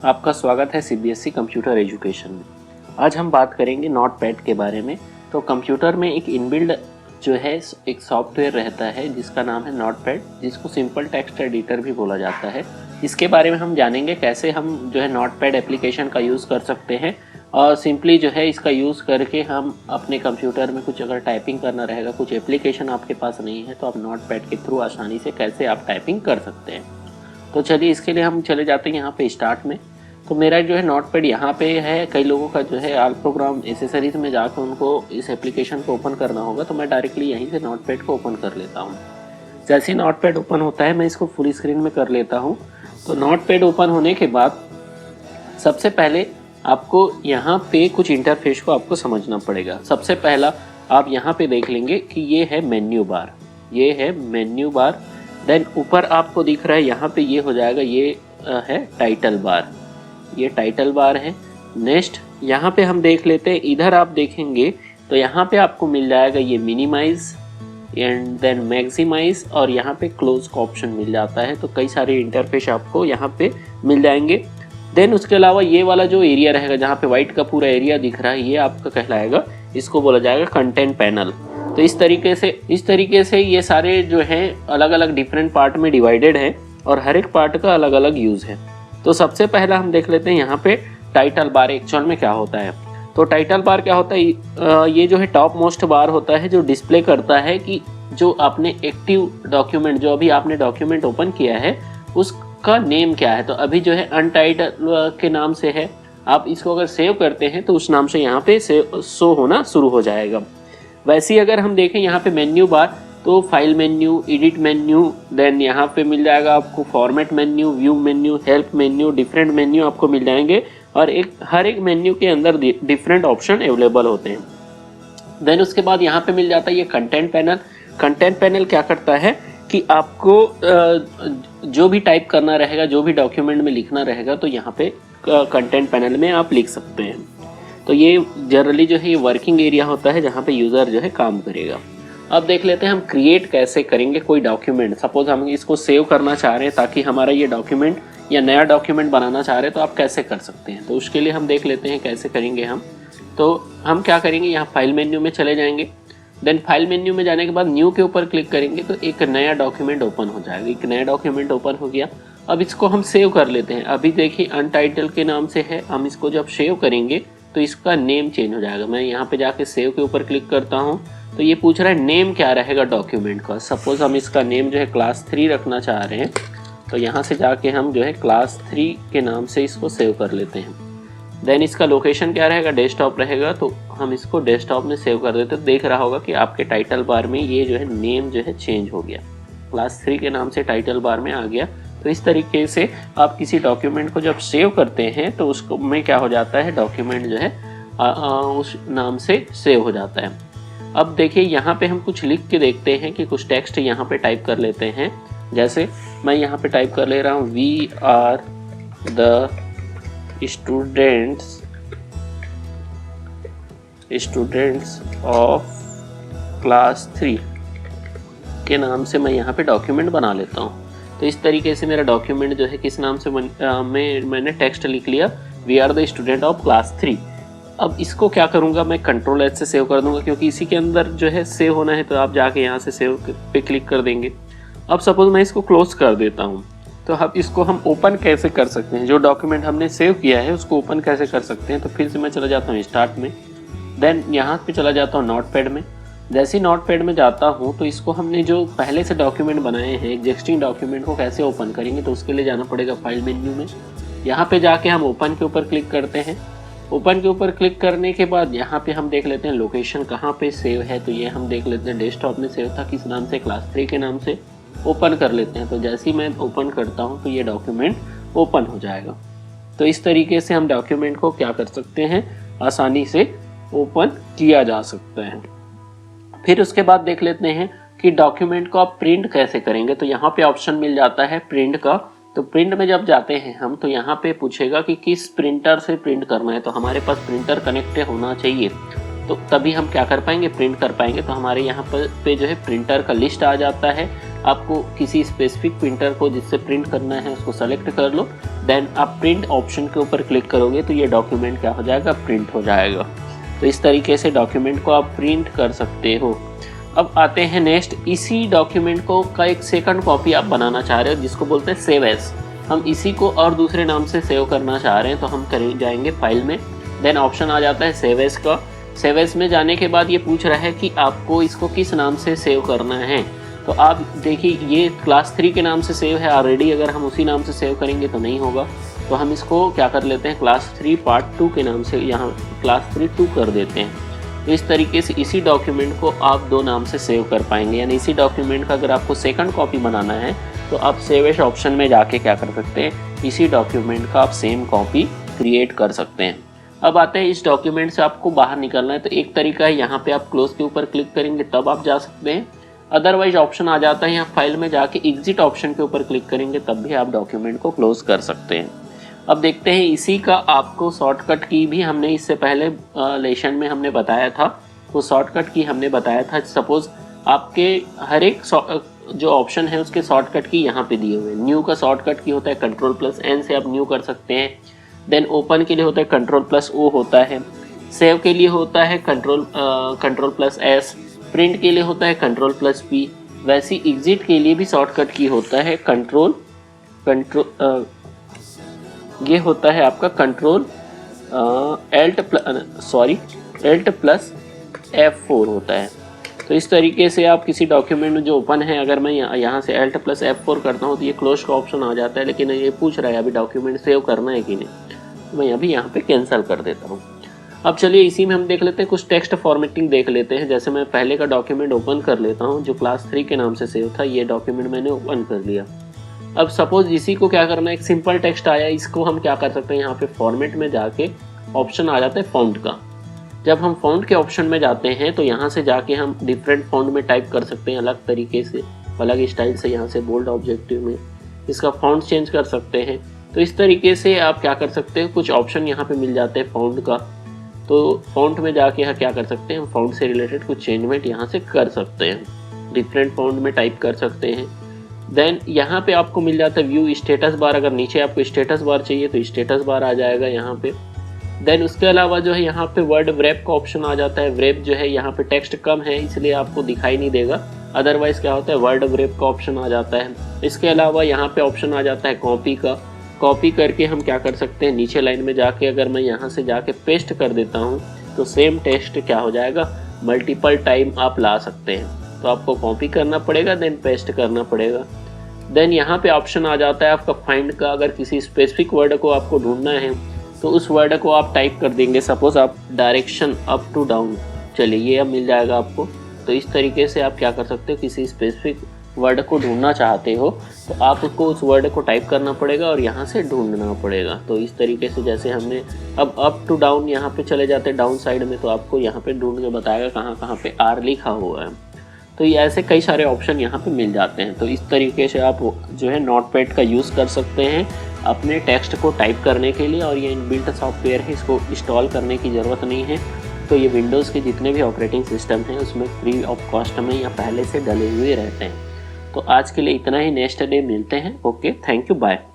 आपका स्वागत है सीबीएसई कंप्यूटर एजुकेशन में। आज हम बात करेंगे नोटपैड के बारे में। तो कंप्यूटर में एक इनबिल्ड जो है एक सॉफ्टवेयर रहता है जिसका नाम है नोटपैड, जिसको सिंपल टेक्स्ट एडिटर भी बोला जाता है। इसके बारे में हम जानेंगे कैसे हम जो है नोटपैड एप्लीकेशन का यूज़ कर सकते हैं और सिंपली जो है इसका यूज़ करके हम अपने कंप्यूटर में कुछ अगर टाइपिंग करना रहेगा, कुछ एप्लीकेशन आपके पास नहीं है तो आप नोटपैड के थ्रू आसानी से कैसे आप टाइपिंग कर सकते हैं। तो चलिए इसके लिए हम चले जाते हैं यहाँ पे स्टार्ट में। तो मेरा जो है नोटपैड यहाँ पे है। कई लोगों का जो है ऑल प्रोग्राम एसेसरीज में जाकर उनको इस एप्लीकेशन को ओपन करना होगा, तो मैं डायरेक्टली यहीं से नोटपैड को ओपन कर लेता हूँ। जैसे ही नोटपैड ओपन होता है मैं इसको फुल स्क्रीन में कर लेता हूँ। तो नोटपैड ओपन होने के बाद सबसे पहले आपको यहाँ पे कुछ इंटरफेस को आपको समझना पड़ेगा। सबसे पहला आप यहाँ पे देख लेंगे कि ये है मेन्यू बार, ये है मेन्यू बार। देन ऊपर आपको दिख रहा है यहाँ पे ये हो जाएगा, ये है टाइटल बार, ये टाइटल बार है। नेक्स्ट यहाँ पे हम देख लेते हैं, इधर आप देखेंगे तो यहाँ पे आपको मिल जाएगा ये मिनिमाइज एंड देन मैक्सिमाइज और यहाँ पे क्लोज का ऑप्शन मिल जाता है। तो कई सारे इंटरफेस आपको यहाँ पे मिल जाएंगे। देन उसके अलावा ये वाला जो एरिया रहेगा जहाँ पे व्हाइट का पूरा एरिया दिख रहा है, ये आपका कहलाएगा, इसको बोला जाएगा कंटेंट पैनल। तो इस तरीके से ये सारे जो हैं अलग अलग डिफरेंट पार्ट में डिवाइडेड है और हर एक पार्ट का अलग अलग यूज़ है। तो सबसे पहला हम देख लेते हैं यहाँ पे टाइटल बार एक्चुअल में क्या होता है। तो टाइटल बार क्या होता है, ये जो है टॉप मोस्ट बार होता है जो डिस्प्ले करता है कि जो आपने एक्टिव डॉक्यूमेंट, जो अभी आपने डॉक्यूमेंट ओपन किया है उसका नेम क्या है। तो अभी जो है अनटाइटल के नाम से है, आप इसको अगर सेव करते हैं तो उस नाम से यहाँ पे शो होना शुरू हो जाएगा। वैसे ही अगर हम देखें यहाँ पे मेन्यू बार, तो file menu, edit menu, then यहाँ पे मिल जाएगा आपको format menu, view menu, help menu, different menu आपको मिल जाएंगे और हर एक मेन्यू के अंदर डिफरेंट ऑप्शन अवेलेबल होते हैं। देन उसके बाद यहाँ पे मिल जाता है ये कंटेंट पैनल। कंटेंट पैनल क्या करता है कि आपको जो भी टाइप करना रहेगा, जो भी डॉक्यूमेंट में लिखना रहेगा, तो यहाँ पे कंटेंट पैनल में आप लिख सकते हैं। तो ये जनरली जो है ये वर्किंग एरिया होता है जहाँ पे यूज़र जो है काम करेगा। अब देख लेते हैं हम क्रिएट कैसे करेंगे कोई डॉक्यूमेंट। सपोज हम इसको सेव करना चाह रहे हैं ताकि हमारा ये डॉक्यूमेंट या नया डॉक्यूमेंट बनाना चाह रहे हैं, तो आप कैसे कर सकते हैं। तो उसके लिए हम देख लेते हैं कैसे करेंगे हम। तो हम क्या करेंगे, यहाँ फाइल मेन्यू में चले जाएंगे। देन फाइल मेन्यू में जाने के बाद न्यू के ऊपर क्लिक करेंगे तो एक नया डॉक्यूमेंट ओपन हो जाएगा। एक नया डॉक्यूमेंट ओपन हो गया। अब इसको हम सेव कर लेते हैं। अभी देखिए अनटाइटल के नाम से है, हम इसको जब सेव करेंगे तो इसका नेम चेंज हो जाएगा। मैं यहाँ पे जाके सेव के ऊपर क्लिक करता हूँ तो ये पूछ रहा है नेम क्या रहेगा डॉक्यूमेंट का। सपोज हम इसका नेम जो है क्लास 3 रखना चाह रहे हैं, तो यहाँ से जाके हम जो है क्लास 3 के नाम से इसको सेव कर लेते हैं। देन इसका लोकेशन क्या रहेगा, डेस्कटॉप रहेगा, तो हम इसको डेस्कटॉप में सेव कर देते हैं। देख रहा होगा कि आपके टाइटल बार में ये जो है नेम जो है चेंज हो गया, क्लास 3 के नाम से टाइटल बार में आ गया। तो इस तरीके से आप किसी डॉक्यूमेंट को जब सेव करते हैं तो उसको में क्या हो जाता है, डॉक्यूमेंट जो है उस नाम से सेव हो जाता है। अब देखिए यहाँ पे हम कुछ लिख के देखते हैं कि कुछ टेक्स्ट यहाँ पे टाइप कर लेते हैं। जैसे मैं यहाँ पे टाइप कर ले रहा हूँ, we are the students of class 3 के नाम से मैं यहाँ पे डॉक्यूमेंट बना लेता हूँ। तो इस तरीके से मेरा डॉक्यूमेंट जो है किस नाम से मैंने टेक्स्ट लिख लिया, we are the student of class 3। अब इसको क्या करूँगा, मैं कंट्रोल एच से सेव कर दूंगा क्योंकि इसी के अंदर जो है सेव होना है। तो आप जाके यहाँ से सेव पे क्लिक कर देंगे। अब सपोज मैं इसको क्लोज कर देता हूँ। तो अब इसको हम ओपन कैसे कर सकते हैं, जो डॉक्यूमेंट हमने सेव किया है उसको ओपन कैसे कर सकते हैं। तो फिर से मैं चला जाता हूँ स्टार्ट में, देन यहाँ पे चला जाता हूँ नोटपैड में। जैसे ही नोटपैड में जाता हूँ तो इसको हमने जो पहले से डॉक्यूमेंट बनाए हैं एग्जिस्टिंग डॉक्यूमेंट को कैसे ओपन करेंगे। तो उसके लिए जाना पड़ेगा फाइल मेन्यू में। यहाँ पे जाके हम ओपन के ऊपर क्लिक करते हैं। ओपन के ऊपर क्लिक करने के बाद यहाँ पे हम देख लेते हैं लोकेशन कहाँ पे सेव है। तो ये हम देख लेते हैं डेस्कटॉप में सेव था, किस नाम से, क्लास 3 के नाम से। ओपन कर लेते हैं। तो जैसे ही मैं ओपन करता हूँ तो ये डॉक्यूमेंट ओपन हो जाएगा। तो इस तरीके से हम डॉक्यूमेंट को क्या कर सकते हैं, आसानी से ओपन किया जा सकता है। फिर उसके बाद देख लेते हैं कि डॉक्यूमेंट को आप प्रिंट कैसे करेंगे। तो यहाँ पे ऑप्शन मिल जाता है प्रिंट का। तो प्रिंट में जब जाते हैं हम तो यहाँ पे पूछेगा कि किस प्रिंटर से प्रिंट करना है। तो हमारे पास प्रिंटर कनेक्ट होना चाहिए, तो तभी हम क्या कर पाएंगे, प्रिंट कर पाएंगे। तो हमारे यहाँ पे जो है प्रिंटर का लिस्ट आ जाता है। आपको किसी स्पेसिफिक प्रिंटर को जिससे प्रिंट करना है उसको सेलेक्ट कर लो, देन आप प्रिंट ऑप्शन के ऊपर क्लिक करोगे तो ये डॉक्यूमेंट क्या हो जाएगा, प्रिंट हो जाएगा। तो इस तरीके से डॉक्यूमेंट को आप प्रिंट कर सकते हो। अब आते हैं नेक्स्ट, इसी डॉक्यूमेंट को का एक सेकंड कॉपी आप बनाना चाह रहे हो जिसको बोलते हैं सेव एज। हम इसी को और दूसरे नाम से सेव करना चाह रहे हैं तो हम करें जाएंगे फाइल में, देन ऑप्शन आ जाता है सेव एज का। सेव एज में जाने के बाद ये पूछ रहा है कि आपको इसको किस नाम से सेव करना है। तो आप देखिए ये क्लास 3 के नाम से सेव है ऑलरेडी, अगर हम उसी नाम से सेव करेंगे तो नहीं होगा। तो हम इसको क्या कर लेते हैं, क्लास 3 पार्ट 2 के नाम से यहाँ क्लास 3 2 कर देते हैं। तो इस तरीके से इसी डॉक्यूमेंट को आप 2 नाम से सेव कर पाएंगे, यानी इसी डॉक्यूमेंट का अगर आपको सेकंड कॉपी बनाना है तो आप सेव एज ऑप्शन में जाके क्या कर सकते हैं, इसी डॉक्यूमेंट का आप सेम कॉपी क्रिएट कर सकते हैं। अब आते हैं इस डॉक्यूमेंट से आपको बाहर निकलना है तो एक तरीका है, यहाँ पे आप क्लोज के ऊपर क्लिक करेंगे तब आप जा सकते हैं। अदरवाइज ऑप्शन आ जाता है यहाँ फाइल में जाके एग्जिट ऑप्शन के ऊपर क्लिक करेंगे तब भी आप डॉक्यूमेंट को क्लोज कर सकते हैं। अब देखते हैं इसी का आपको शॉर्टकट की भी हमने इससे पहले लेसन में हमने बताया था, तो शॉर्टकट की हमने बताया था। सपोज आपके हर एक जो ऑप्शन है उसके शॉर्टकट की यहाँ पे दिए हुए। न्यू का शॉर्टकट की होता है Ctrl+N से आप न्यू कर सकते हैं। देन ओपन के लिए होता है Ctrl+O होता है। सेव के लिए होता है Ctrl+S। प्रिंट के लिए होता है Ctrl+P। वैसे एग्जिट के लिए भी शॉर्टकट की होता है ये होता है आपका Alt+F4 होता है। तो इस तरीके से आप किसी डॉक्यूमेंट में जो ओपन है, अगर मैं यहाँ से Alt+F4 करता हूँ तो ये क्लोज का ऑप्शन आ जाता है, लेकिन ये पूछ रहा है अभी डॉक्यूमेंट सेव करना है कि नहीं, तो मैं अभी यहाँ पे कैंसिल कर देता हूँ। अब चलिए इसी में हम देख लेते हैं कुछ टेक्स्ट फॉर्मेटिंग देख लेते हैं। जैसे मैं पहले का डॉक्यूमेंट ओपन कर लेता हूँ जो क्लास 3 के नाम से सेव था, ये डॉक्यूमेंट मैंने ओपन कर लिया। अब सपोज इसी को क्या करना है, एक सिंपल टेक्स्ट आया, इसको हम क्या कर सकते हैं, यहाँ पे फॉर्मेट में जाके ऑप्शन आ जाता है फॉन्ट का। जब हम फॉन्ट के ऑप्शन में जाते हैं तो यहाँ से जाके हम डिफरेंट फॉन्ट में टाइप कर सकते हैं, अलग तरीके से अलग स्टाइल से। यहाँ से बोल्ड ऑब्जेक्टिव में इसका फॉन्ट चेंज कर सकते हैं। तो इस तरीके से आप क्या कर सकते हैं, कुछ ऑप्शन यहाँ पे मिल जाते हैं फॉन्ट का। तो फॉन्ट में जाके यहाँ क्या कर सकते हैं, हम फॉन्ट से रिलेटेड कुछ चेंजमेंट यहाँ से कर सकते हैं, डिफरेंट फॉन्ट में टाइप कर सकते हैं। देन यहाँ पे आपको मिल जाता है व्यू स्टेटस बार। अगर नीचे आपको स्टेटस बार चाहिए तो स्टेटस बार आ जाएगा यहाँ पे। देन उसके अलावा जो है यहाँ पे वर्ड व्रैप का ऑप्शन आ जाता है। व्रैप जो है यहाँ पे टेक्स्ट कम है इसलिए आपको दिखाई नहीं देगा, अदरवाइज क्या होता है वर्ड व्रैप का ऑप्शन आ जाता है। इसके अलावा यहाँ पे ऑप्शन आ जाता है कॉपी का। कॉपी करके हम क्या कर सकते हैं, नीचे लाइन में जाके अगर मैं यहाँ से जाके पेस्ट कर देता हूँ तो सेम टेक्स्ट क्या हो जाएगा, मल्टीपल टाइम आप ला सकते हैं। तो आपको कॉपी करना पड़ेगा देन पेस्ट करना पड़ेगा। देन यहाँ पे ऑप्शन आ जाता है आपका फाइंड का। अगर किसी स्पेसिफिक वर्ड को आपको ढूंढना है तो उस वर्ड को आप टाइप कर देंगे। सपोज आप डायरेक्शन अप टू डाउन, चलिए ये अब मिल जाएगा आपको। तो इस तरीके से आप क्या कर सकते हो, किसी स्पेसिफिक वर्ड को ढूंढना चाहते हो तो आपको उस वर्ड को टाइप करना पड़ेगा और यहाँ से ढूंढना पड़ेगा। तो इस तरीके से जैसे हमने अब अप टू डाउन यहाँ पे चले जाते हैं डाउन साइड में, तो आपको यहाँ पे ढूंढ के बताएगा कहाँ कहाँ पे आर लिखा हुआ है। तो ये ऐसे कई सारे ऑप्शन यहाँ पे मिल जाते हैं। तो इस तरीके से आप जो है नोटपैड का यूज़ कर सकते हैं अपने टेक्स्ट को टाइप करने के लिए। और ये इनबिल्ट सॉफ्टवेयर है, इसको इंस्टॉल करने की ज़रूरत नहीं है। तो ये विंडोज़ के जितने भी ऑपरेटिंग सिस्टम हैं उसमें फ्री ऑफ कॉस्ट में या पहले से डले हुए रहते हैं। तो आज के लिए इतना ही, नेक्स्ट डे मिलते हैं। Okay, thank you, bye.